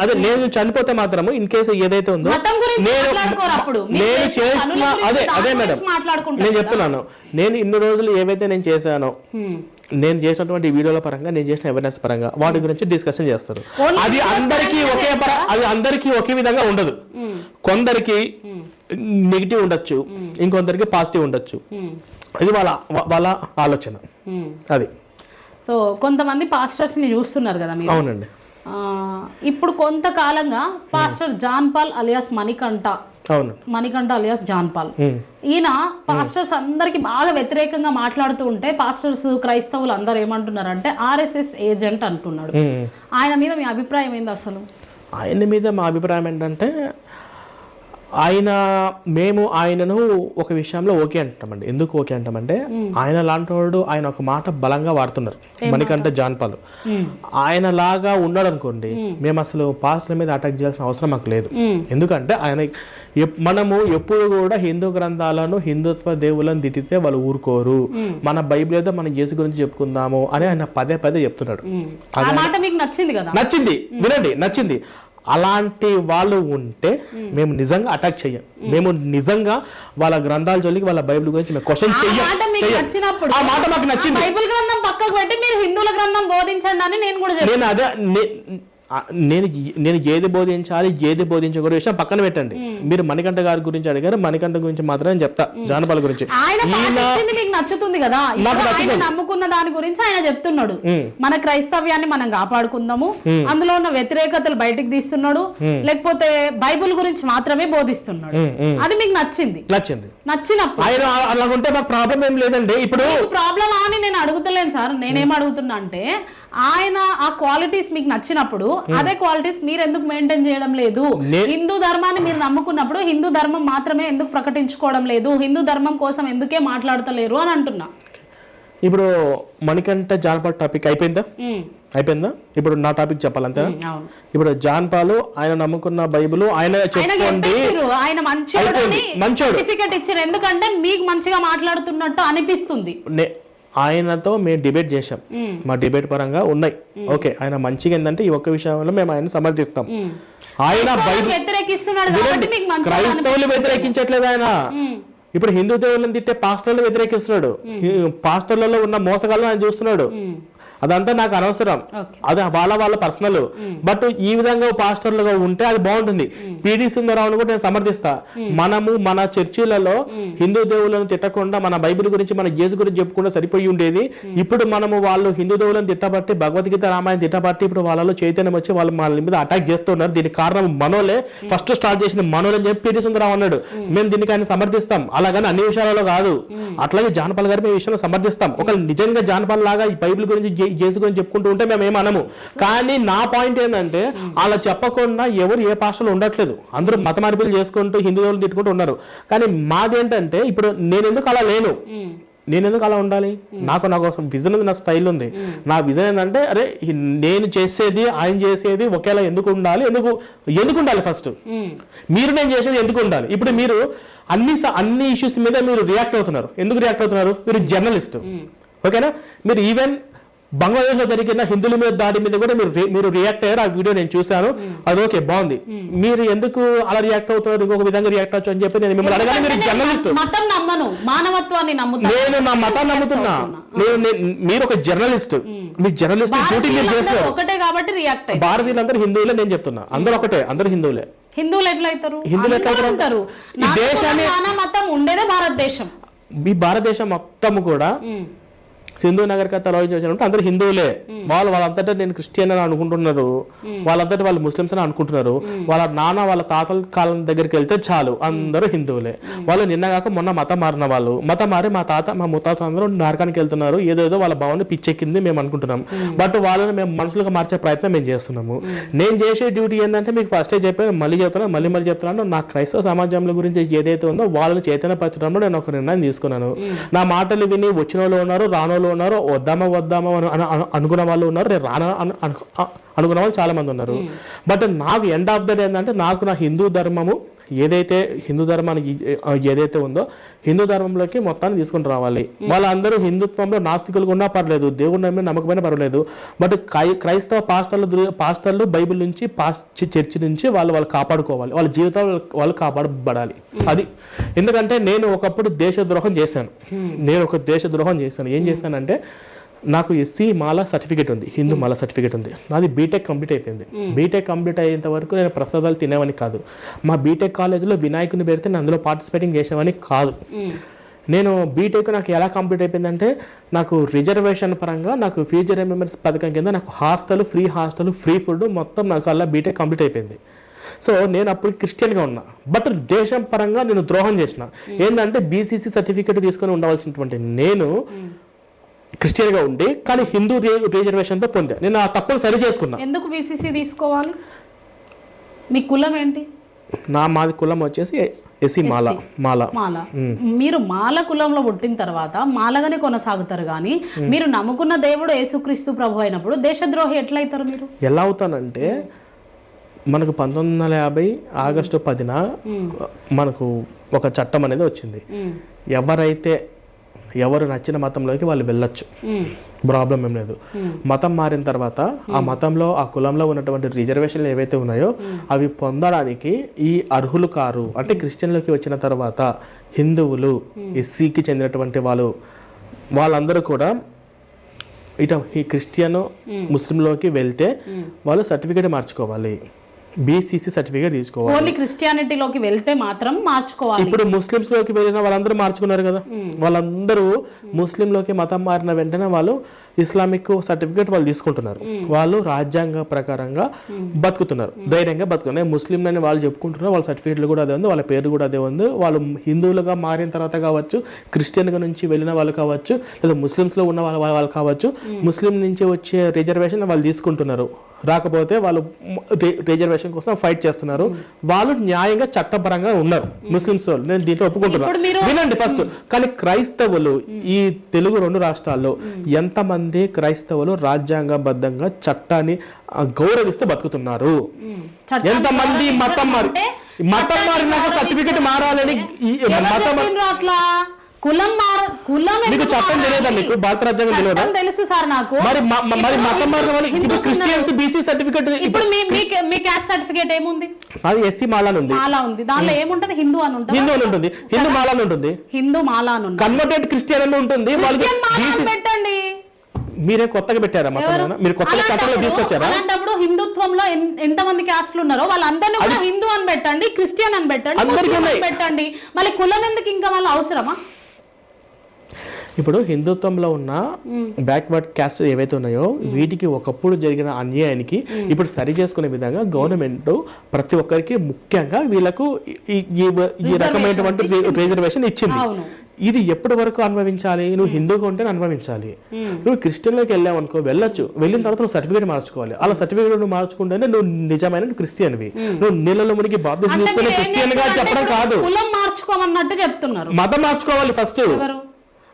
S1: అదే నేను చనిపోతే మాత్రము ఇన్ కేసు ఏదైతే ఉందో
S2: మతం గురించి మాట్లాడుకోరు. అప్పుడు
S1: నేను చేసిన అదే మేడం నేను చెప్తున్నాను. నేను ఇన్ని రోజులు ఏవైతే నేను చేశానో, నేను చేసినటువంటి వీడియోల పరంగా, నేను చేసిన అవేర్నెస్ పరంగా వాటి గురించి డిస్కషన్ చేస్తారు. అది అందరికీ ఒకే విధంగా ఉండదు. కొందరికి నెగిటివ్ ఉండొచ్చు, ఇంకొందరికి పాజిటివ్ ఉండొచ్చు. ఇది వాళ్ళ ఆలోచన. అది
S2: సో కొంతమంది పాస్టర్స్ ని చూస్తున్నారు కదా మీరు.
S1: అవునండి.
S2: ఇప్పుడు కొంతకాలంగా pastor John Paul alias Manikanta alias John Paul, ఈయన పాస్టర్స్ అందరికి బాగా వ్యతిరేకంగా మాట్లాడుతూ ఉంటే పాస్టర్స్ క్రైస్తవులు అందరు ఏమంటున్నారంటే RSS ఏజెంట్ అంటున్నాడు. ఆయన మీద మీ అభిప్రాయం ఏంది అసలు?
S1: ఆయన మీద మా అభిప్రాయం ఏంటంటే, మేము ఆయనను ఒక విషయంలో ఓకే అంటామండి. ఎందుకు ఓకే అంటామంటే, ఆయన లాంటి వాడు ఆయన ఒక మాట బలంగా వాడుతున్నారు. మణికంఠ జాన్ పాల్ ఆయన లాగా ఉన్నాడు అనుకోండి, మేము అసలు పాస్టర్ల మీద అటాక్ చేయాల్సిన అవసరం మాకు లేదు. ఎందుకంటే మనము ఎప్పుడు కూడా హిందూ గ్రంథాలను, హిందుత్వ దేవులను తిట్టితే వాళ్ళు ఊరుకోరు. మన బైబిల్ ఏదో మనం యేసు గురించి చెప్పుకుందాము అని ఆయన పదే చెప్తున్నాడు. నచ్చింది, వినండి, నచ్చింది. అలాంటి వాళ్ళు ఉంటే మేము నిజంగా అటాక్ చెయ్యం. మేము నిజంగా వాళ్ళ గ్రంథాల జోలికి, వాళ్ళ బైబిల్ గురించి మేము క్వశ్చన్ చెయ్యం. ఆ మాట మాకు నచ్చింది.
S2: బైబిల్ గ్రంథం పక్కకు పెట్టి మీరు హిందువుల గ్రంథం బోధించండి అని నేను కూడా
S1: నేను ఏది బోధించాలి ఏది బోధించకూడదు విషయం పక్కన పెట్టండి. మీరు మణికంఠ గారి గురించి అడిగారు, మణికంఠ గురించి మాత్రం చెప్తా. జానపాల్ గురించి
S2: మీకు నచ్చుతుంది కదా, నమ్ముకున్న దాని గురించి ఆయన చెప్తున్నాడు. మన క్రైస్తవ్యాన్ని మనం కాపాడుకుందాము, అందులో ఉన్న వ్యతిరేకతలు బయటికి తీస్తున్నాడు, లేకపోతే బైబుల్ గురించి మాత్రమే బోధిస్తున్నాడు. అది మీకు నచ్చినప్పుడు
S1: ఆయన అలాగుంటే మాకు ప్రాబ్లం ఏం లేదండి. ఇప్పుడు
S2: ప్రాబ్లం అని నేను అడుగుతలేను సార్. నేనేం అడుగుతున్నా అంటే, ఆయన ఆ క్వాలిటీస్ మీకు నచ్చినప్పుడు అదే క్వాలిటీస్ మీరు ఎందుకు మెయింటైన్ చేయడం లేదు? హిందూ ధర్మాన్ని మీరు నమ్ముకున్నప్పుడు హిందూ ధర్మం మాత్రమే ఎందుకు ప్రకటించుకోవడం లేదు? హిందూ ధర్మం కోసం ఎందుకే మాట్లాడతలేరు అని అంటున్నా.
S1: ఇప్పుడు మణికంఠ జాన్ పాల్ టాపిక్ అయిపోయిందా? ఇప్పుడు నా టాపిక్ చెప్పాలంతే. ఇప్పుడు జాన్ పాల్ ఆయన నమ్ముకున్న బైబిల్ ఆయన చెప్పుకోండి,
S2: ఆయన మంచోడు ఇచ్చారు. ఎందుకంటే మీకు మంచిగా మాట్లాడుతున్నట్టు అనిపిస్తుంది.
S1: ఆయనతో మేము డిబేట్ చేశాం, మా డిబేట్ పరంగా ఉన్నాయి. ఓకే, ఆయన మంచిగా ఏంటంటే ఈ ఒక్క విషయంలో మేము ఆయన సమర్థిస్తాం. ఆయన క్రైస్తవులు వ్యతిరేకించట్లేదు. ఆయన ఇప్పుడు హిందూ దేవుళ్ళని తిట్టే పాస్టర్లు వ్యతిరేకిస్తున్నాడు. పాస్టర్లలో ఉన్న మోసగాళ్ళని ఆయన చూస్తున్నాడు. అదంతా నాకు అనవసరం, అది వాళ్ళ పర్సనల్. బట్ ఈ విధంగా పాస్టర్లుగా ఉంటే అది బాగుంటుంది. పిడి సుందరరావును కూడా నేను సమర్థిస్తా. మనము మన చర్చిలలో హిందూ దేవులను తిట్టకుండా మన బైబిల్ గురించి, మన యేసు గురించి చెప్పుకుంటే సరిపోయి ఉండేది. ఇప్పుడు మనము వాళ్ళు హిందూ దేవులను తిట్టబట్టి, భగవద్గీత రామాయణ తిట్టబట్టి ఇప్పుడు వాళ్ళలో చైతన్యం వచ్చి వాళ్ళు మన మీద అటాక్ చేస్తున్నారు. దీనికి కారణం మనోలే, ఫస్ట్ స్టార్ట్ చేసిన మనోలని చెప్పి పిడి సుందరరావు అన్నాడు. మేము దీనికి ఆయన సమర్థిస్తాం. అలాగని అన్ని విషయాలలో కాదు. అట్లాగే జానపాల్ గారు మేము ఈ విషయంలో సమర్థిస్తాం. ఒక నిజంగా జానపాల్ లాగా ఈ బైబిల్ గురించి చేసుకొని చెప్పుకుంటూ ఉంటే మేము ఏమనము. కానీ నా పాయింట్ ఏంటంటే, అలా చెప్పకుండా ఎవరు ఏ భాషలో ఉండట్లేదు. అందరూ మత మార్పులు చేసుకుంటూ హిందూ దేవులు తిట్టుకుంటూ ఉన్నారు. కానీ మాదేంటంటే, ఇప్పుడు నేను ఎందుకు అలా లేను, నేను ఎందుకు అలా ఉండాలి? నాకు విజన్ ఉంది, నా స్టైల్ ఉంది. నా విజన్ ఏంటంటే, అరే నేను చేసేది ఆయన చేసేది ఒకేలా ఎందుకు ఉండాలి, ఎందుకు ఉండాలి? ఫస్ట్ మీరు నేను చేసేది ఎందుకు ఉండాలి? ఇప్పుడు మీరు అన్ని ఇష్యూస్ మీద మీరు రియాక్ట్ అవుతున్నారు. ఎందుకు రియాక్ట్ అవుతున్నారు? మీరు జర్నలిస్ట్, ఓకేనా? మీరు ఈవెన్ బంగ్లాదేశ్ లో జరిగిన హిందువుల మీద దాడి మీద కూడా మీరు రియాక్ట్ అయ్యారు. ఆ వీడియో నేను చూశాను, అది ఓకే బాగుంది. మీరు ఎందుకు అలా రియాక్ట్ అవుతున్నారు, ఇంకొక విధంగా రియాక్ట్ అవచ్చు అని చెప్పి నేను మిమ్మల్ని అడగాలి. మీరు జర్నలిస్ట్,
S2: మతం నమ్మను, మానవత్వాన్ని నమ్ముతాను.
S1: నేను నా మతాన్ని నమ్ముతున్నా. మీరు ఒక జర్నలిస్ట్, మీ జర్నలిస్ట్ డ్యూటీ మీరు చేస్తారు
S2: ఒకటే కాబట్టి రియాక్ట్ అయ్యారు.
S1: భారతీయులందరూ హిందువులే నేను చెప్తున్నా, అందరూ ఒకటే, అందరూ హిందువులే.
S2: హిందువులు ఎట్లయితారు?
S1: హిందువులు ఎట్లయితారు? ఈ దేశాన్ని
S2: మతం ఉండేదే భారతదేశం.
S1: ఈ భారతదేశం మొత్తం కూడా సింధు నాగరికత అంటే అందరూ హిందువులే. వాళ్ళంతటా నేను క్రిస్టియన్ అని అనుకుంటున్నారు, వాళ్ళంతటా వాళ్ళు ముస్లిమ్స్ అని అనుకుంటున్నారు. వాళ్ళ నాన్న వాళ్ళ తాతల కాలం దగ్గరికి వెళ్తే చాలు అందరూ హిందువులే. వాళ్ళు నిన్నగాక మొన్న మతం మారిన వాళ్ళు, మతం మారి మా తాత మా ముత్తాత అందరూ నరకానికి వెళ్తున్నారు. ఏదేదో వాళ్ళ భావన పిచ్చెక్కింది మేము అనుకుంటున్నాం. బట్ వాళ్ళని మేము మనుషులుగా మార్చే ప్రయత్నం మేము చేస్తున్నాము. నేను చేసే డ్యూటీ ఏంటంటే మీకు ఫస్టే చెప్పాను, మళ్ళీ చెప్తున్నాను, నా క్రైస్తవ సమాజంలో గురించి ఏదైతే ఉందో వాళ్ళని చైతన్యపరచడంలో నేను ఒక నిర్ణయం తీసుకున్నాను. నా మాటలు విని వచ్చిన వాళ్ళు ఉన్నారు, రానోళ్ళు ఉన్నారు, వద్దామా అనుకున్న వాళ్ళు ఉన్నారు, నేను రానా అనుకున్న వాళ్ళు చాలా మంది ఉన్నారు. బట్ నాకు ఎండ్ ఆఫ్ ద డే ఏంటంటే నాకు నా హిందూ ధర్మము హిందూ ధర్మానికి ఏదైతే ఉందో హిందూ ధర్మంలోకి మొత్తాన్ని తీసుకుని రావాలి. వాళ్ళందరూ హిందుత్వంలో నాస్తికులుగా ఉన్నా పర్లేదు, దేవుడి నమ్మిన నమ్మకమైన పర్వాలేదు. బట్ క్రైస్తవ పాస్టర్లు బైబిల్ నుంచి చర్చి నుంచి వాళ్ళు కాపాడుకోవాలి, వాళ్ళ జీవితాలు వాళ్ళు కాపాడబడాలి. అది ఎందుకంటే నేను ఒకప్పుడు దేశద్రోహం చేశాను. ఏం చేశానంటే నాకు ఎస్సీ మాల సర్టిఫికేట్ ఉంది, హిందూ మాల సర్టిఫికేట్ ఉంది. నాది బీటెక్ కంప్లీట్ అయిపోయింది. బీటెక్ కంప్లీట్ అయ్యేంత వరకు నేను ప్రసాదాలు తినేవని కాదు. మా బీటెక్ కాలేజీలో వినాయకుని పెడితే నేను అందులో పార్టిసిపేటింగ్ చేసేవని కాదు. నేను బీటెక్ నాకు ఎలా కంప్లీట్ అయిపోయిందంటే నాకు రిజర్వేషన్ పరంగా నాకు ఫ్యూచర్ ఎంఎంఎస్ పథకం కింద నాకు ఫ్రీ హాస్టల్ ఫ్రీ ఫుడ్ మొత్తం నాకు అలా బీటెక్ కంప్లీట్ అయిపోయింది. సో నేను అప్పుడు క్రిస్టియన్గా ఉన్నా. బట్ దేశం పరంగా నేను ద్రోహం చేసిన. ఏంటంటే బీసీసీ సర్టిఫికేట్ తీసుకొని ఉండవలసినటువంటి నేను క్రిస్టియన్గా ఉండి కానీ హిందూ రిజర్వేషన్తో పొందా. నేను ఆ తప్పును సరి చేసుకున్నా.
S2: ఎందుకు బీసీసీ తీసుకోవాలి? మీ కులం ఏంటి?
S1: మాది కులం వచ్చేసి ఎస్సీ మాల.
S2: మీరు మాల కులంలో పుట్టిన తర్వాత మాలగానే కొనసాగుతారు. కానీ మీరు నమ్ముకున్న దేవుడు యేసుక్రీస్తు ప్రభు అయినప్పుడు దేశద్రోహి ఎట్లయితారు? మీరు ఎలా
S1: అవుతానంటే మనకు 1950 ఆగస్టు 10న మనకు ఒక చట్టం అనేది వచ్చింది. ఎవరు నచ్చిన మతంలోకి వాళ్ళు వెళ్ళొచ్చు, ప్రాబ్లం ఏం లేదు. మతం మారిన తర్వాత ఆ మతంలో ఆ కులంలో ఉన్నటువంటి రిజర్వేషన్లు ఏవైతే ఉన్నాయో అవి పొందడానికి ఈ అర్హులు కారు. అంటే క్రిస్టియన్లోకి వచ్చిన తర్వాత హిందువులు, ఎస్సీకి చెందినటువంటి వాళ్ళందరూ కూడా ఈ క్రిస్టియన్ ముస్లింలోకి వెళ్తే వాళ్ళు సర్టిఫికేట్ మార్చుకోవాలి, బీసీసీ సర్టిఫికేట్ తీసుకోవాలి.
S2: ఓన్లీ క్రిస్టియానిటీలోకి వెళ్తే మాత్రం మార్చుకోవాలి.
S1: ఇప్పుడు ముస్లిమ్స్ లోకి వెళ్ళిన వాళ్ళందరూ మార్చుకున్నారు కదా. వాళ్ళందరూ ముస్లింలోకి మతం మారిన వెంటనే వాళ్ళు ఇస్లామిక్ సర్టిఫికేట్ వాళ్ళు తీసుకుంటున్నారు. వాళ్ళు రాజ్యాంగ ప్రకారంగా బతుకుతున్నారు, ధైర్యంగా బతుకుతున్నారు. ముస్లిం అని వాళ్ళు చెప్పుకుంటున్నారు, వాళ్ళ సర్టిఫికేట్లు కూడా అదే ఉంది, వాళ్ళ పేరు కూడా అదే ఉంది. వాళ్ళు హిందువులుగా మారిన తర్వాత కావచ్చు, క్రిస్టియన్గా నుంచి వెళ్ళిన వాళ్ళు కావచ్చు, లేదా ముస్లిమ్స్లో ఉన్న వాళ్ళు కావచ్చు, ముస్లిం నుంచి వచ్చే రిజర్వేషన్ వాళ్ళు తీసుకుంటున్నారు. రాకపోతే వాళ్ళు రిజర్వేషన్ కోసం ఫైట్ చేస్తున్నారు. వాళ్ళు న్యాయంగా చట్టపరంగా ఉన్నారు ముస్లిమ్స్ వాళ్ళు. నేను దీంట్లో ఒప్పుకుంటున్నాను. వినండి ఫస్ట్. కానీ క్రైస్తవులు ఈ తెలుగు 2 రాష్ట్రాల్లో ఎంతమంది క్రైస్తవులు రాజ్యాంగబద్ధంగా చట్టాన్ని గౌరవిస్తూ బతుకుతున్నారు? ఎంతమంది మతం మారినాక సర్టిఫికెట్ మారాలని మీకు చట్టం తెలియదా? మీకు భారత రాజ్యాంగం తెలియదా?
S2: తెలుసు సార్ నాకు.
S1: మరి మతం మారిన వాళ్ళు క్రిస్టియన్స్ బీసీ సర్టిఫికేట్.
S2: ఇప్పుడు మీ క్యాస్ట్ సర్టిఫికేట్ ఏముంది?
S1: అది ఎస్సీ మాలా ఉంది.
S2: దాంట్లో ఏముంటది? హిందూ అని ఉంటుంది,
S1: హిందూ మాలా ఉంటుంది,
S2: హిందూ మాలా అని ఉంటుంది,
S1: కన్వర్టెడ్ క్రిస్టియన్ అని ఉంటుంది.
S2: పెట్టండి.
S1: మీరే కొత్తగా పెట్టారా మతం? మీరు కొత్తగా చట్టంలో తీసుకొచ్చారా?
S2: అలాంటప్పుడు హిందుత్వంలో ఎంతమంది క్యాస్ట్లు ఉన్నారో వాళ్ళందరినీ కూడా హిందూ అని పెట్టండి, క్రిస్టియన్ అని పెట్టండి. మళ్ళీ కులం ఎందుకు ఇంకా వాళ్ళ అవసరమా?
S1: ఇప్పుడు హిందుత్వంలో ఉన్న బ్యాక్వర్డ్ క్యాస్ట్ ఏవైతే ఉన్నాయో వీటికి ఒకప్పుడు జరిగిన అన్యాయానికి ఇప్పుడు సరి చేసుకునే విధంగా గవర్నమెంట్ ప్రతి ఒక్కరికి ముఖ్యంగా వీళ్ళకు ఈ రకమైనటువంటి రిజర్వేషన్ ఇచ్చింది. ఇది ఎప్పటి వరకు అనుభవించాలి? నువ్వు హిందూగా ఉంటే అనుభవించాలి. నువ్వు క్రిస్టియన్లోకి వెళ్ళావు అనుకో, వెళ్ళొచ్చు. వెళ్ళిన తర్వాత నువ్వు సర్టిఫికేట్ మార్చుకోవాలి. అలా సర్టిఫికేట్ నువ్వు మార్చుకుంటేనే నువ్వు నిజమైన క్రిస్టియన్వి. నువ్వు నీళ్ళలో మునిగి బాప్తిజం తీసుకుని క్రిస్టియన్ గా చెప్పడం కాదు,
S2: మార్చుకోమన్నట్టు చెప్తున్నారు.
S1: మతం మార్చుకోవాలి ఫస్ట్.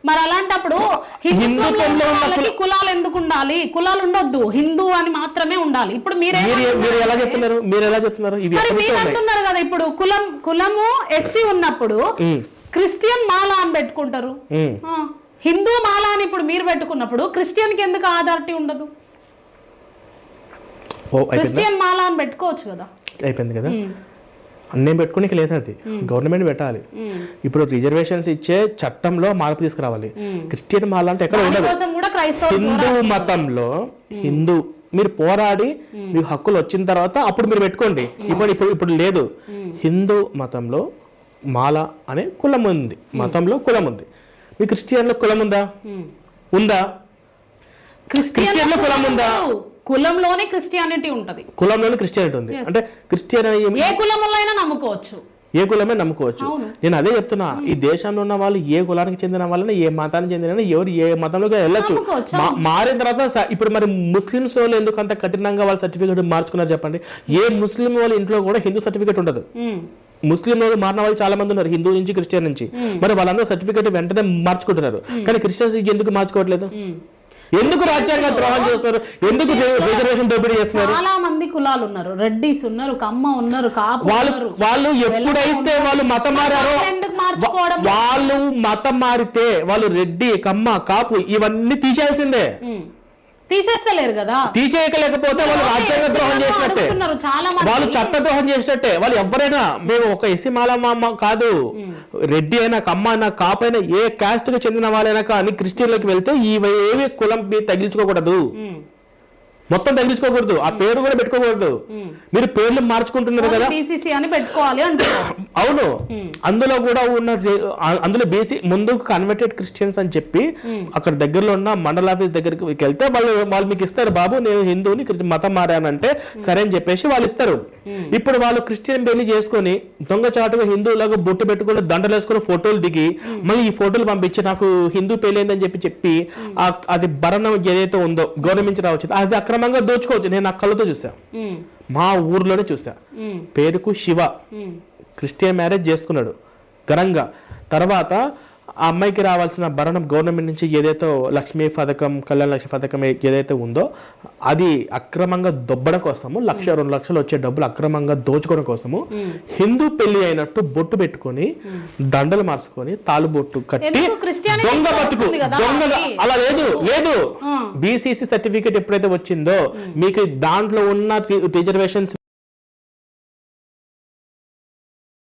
S2: మరి అలాంటప్పుడు కులాలు ఎందుకు ఉండాలి? కులాలు ఉండొద్దు, హిందూ అని మాత్రమే ఉండాలి. ఇప్పుడు మీరు
S1: ఎలా చెప్తున్నారు?
S2: అంటున్నారు కదా, ఇప్పుడు కులము ఎస్సీ ఉన్నప్పుడు క్రిస్టియన్ మాలా అని పెట్టుకుంటారు, హిందూ మాల అని ఇప్పుడు మీరు పెట్టుకున్నప్పుడు క్రిస్టియన్కి ఎందుకు అథారిటీ ఉండదు? క్రిస్టియన్ మాల అని పెట్టుకోవచ్చు కదా.
S1: అయిపోయింది కదా, నేను పెట్టుకునే లేదు, అది గవర్నమెంట్ పెట్టాలి. ఇప్పుడు రిజర్వేషన్స్ ఇచ్చే చట్టంలో మార్పు తీసుకురావాలి. క్రిస్టియన్ మాల అంటే ఎక్కడ ఉండదు. హిందూ మతంలో మీరు పోరాడి మీకు హక్కులు వచ్చిన తర్వాత అప్పుడు మీరు పెట్టుకోండి. ఇప్పుడు లేదు. హిందూ మతంలో మాల అనే కులం ఉంది, మతంలో కులం ఉంది. మీ క్రిస్టియన్లో కులం ఉందా? క్రిస్టియన్లో కులం ఉందా?
S2: కులంలోనే క్రిస్టియానిటీ ఉంటది.
S1: కులంలోనే క్రిస్టియానిటీ ఉంది అంటే క్రిస్టియన్
S2: ఏ కులంలో అయినా నమ్ముకోవచ్చు,
S1: ఏ కులమే నమ్ముకోవచ్చు. నేను అదే చెప్తున్నా, ఈ దేశంలో ఉన్న వాళ్ళు ఏ కులానికి చెందిన వాళ్ళని, ఏ మతానికి చెందిన ఎవరు ఏ మతంలోకి వెళ్ళొచ్చు. మారిన తర్వాత ఇప్పుడు మరి ముస్లిమ్స్ వాళ్ళు ఎందుకు అంత కఠినంగా వాళ్ళ సర్టిఫికేట్ మార్చుకున్నారు చెప్పండి? ఏ ముస్లిం వాళ్ళ ఇంట్లో కూడా హిందూ సర్టిఫికేట్ ఉండదు. ముస్లిం వాళ్ళు మారిన వాళ్ళు చాలా మంది ఉన్నారు, హిందూ నుంచి క్రిస్టియన్ నుంచి. మరి వాళ్ళందరూ సర్టిఫికేట్ వెంటనే మార్చుకుంటున్నారు, కానీ క్రిస్టియన్స్ ఎందుకు మార్చుకోవట్లేదు? ఎందుకు రాజ్యాంగ ద్రోహం చేస్తారు? ఎందుకు రిజర్వేషన్ దోపిడీ చేస్తున్నారు?
S2: చాలా మంది కులాలు ఉన్నారు, రెడ్డిస్ ఉన్నారు, కమ్మ ఉన్నారు, కాపు ఉన్నారు.
S1: వాళ్ళు ఎప్పుడైతే వాళ్ళు మతం మారారో, వాళ్ళు మతం మారితే వాళ్ళు రెడ్డి, కమ్మ, కాపు ఇవన్నీ తీసేయాల్సిందే.
S2: తీసేస్తలేరు కదా.
S1: తీసేయలేకపోతే వాళ్ళు రాజ్యాంగ ద్రోహం చేసినట్టే, వాళ్ళు చట్ట ద్రోహం చేసినట్టే. వాళ్ళు ఎవరైనా, మేము ఒక ఎస్సీ మాల కాదు, రెడ్డి అయినా, కమ్మ అయినా, కాపు అయినా, ఏ కాస్ట్ కు చెందిన వాళ్ళైనా కానీ క్రిస్టియన్లోకి వెళ్తే ఏవి కులం తగిలించుకోకూడదు, మొత్తం తగ్గించుకోకూడదు, ఆ పేరు కూడా పెట్టుకోకూడదు. మీరు పేర్లు మార్చుకుంటున్నారు కదా,
S2: బీసీసీ అని పెట్టుకోవాలి అంటారు.
S1: అవును, అందులో కూడా అందులో బీసీ ముందు కన్వర్టెడ్ క్రిస్టియన్స్ అని చెప్పి అక్కడ దగ్గరలో ఉన్న మండల ఆఫీస్ దగ్గరికి వెళ్తే వాళ్ళు మీకు ఇస్తారు, బాబు నేను హిందువుని మతం మారానంటే సరే అని చెప్పేసి వాళ్ళు ఇస్తారు. ఇప్పుడు వాళ్ళు క్రిస్టియన్ పెళ్లి చేసుకొని దొంగచాటుగా హిందువులకు బొట్టు పెట్టుకుని దండలు వేసుకుని ఫోటోలు దిగి మళ్ళీ ఈ ఫోటోలు పంపించి నాకు హిందూ పెళ్లి అయిందని చెప్పి అది భరణం ఏదైతే ఉందో గవర్నమెంట్ రావచ్చు, అది అక్రమంగా దోచుకోవచ్చు. నేను నా కళ్ళతో చూసా, మా ఊర్లోనే చూసా. పేరుకు శివ క్రిస్టియన్ మ్యారేజ్ చేసుకున్నాడు ఘనంగా. తర్వాత ఆ అమ్మాయికి రావాల్సిన భరణం గవర్నమెంట్ నుంచి ఏదైతే లక్ష్మీ పథకం, కళ్యాణ లక్ష్మి పథకం ఏదైతే ఉందో అది అక్రమంగా దొబ్బడం కోసము 1-2 లక్షలు వచ్చే డబ్బులు అక్రమంగా దోచుకోవడం కోసము హిందూ పెళ్లి అయినట్టు బొట్టు పెట్టుకొని దండలు మార్చుకొని తాలుబొట్టు కట్టి దొంగ బతుకు దొంగగా. అలా లేదు. బీసీసీ సర్టిఫికేట్ ఎప్పుడైతే వచ్చిందో మీకు దాంట్లో ఉన్న రిజర్వేషన్స్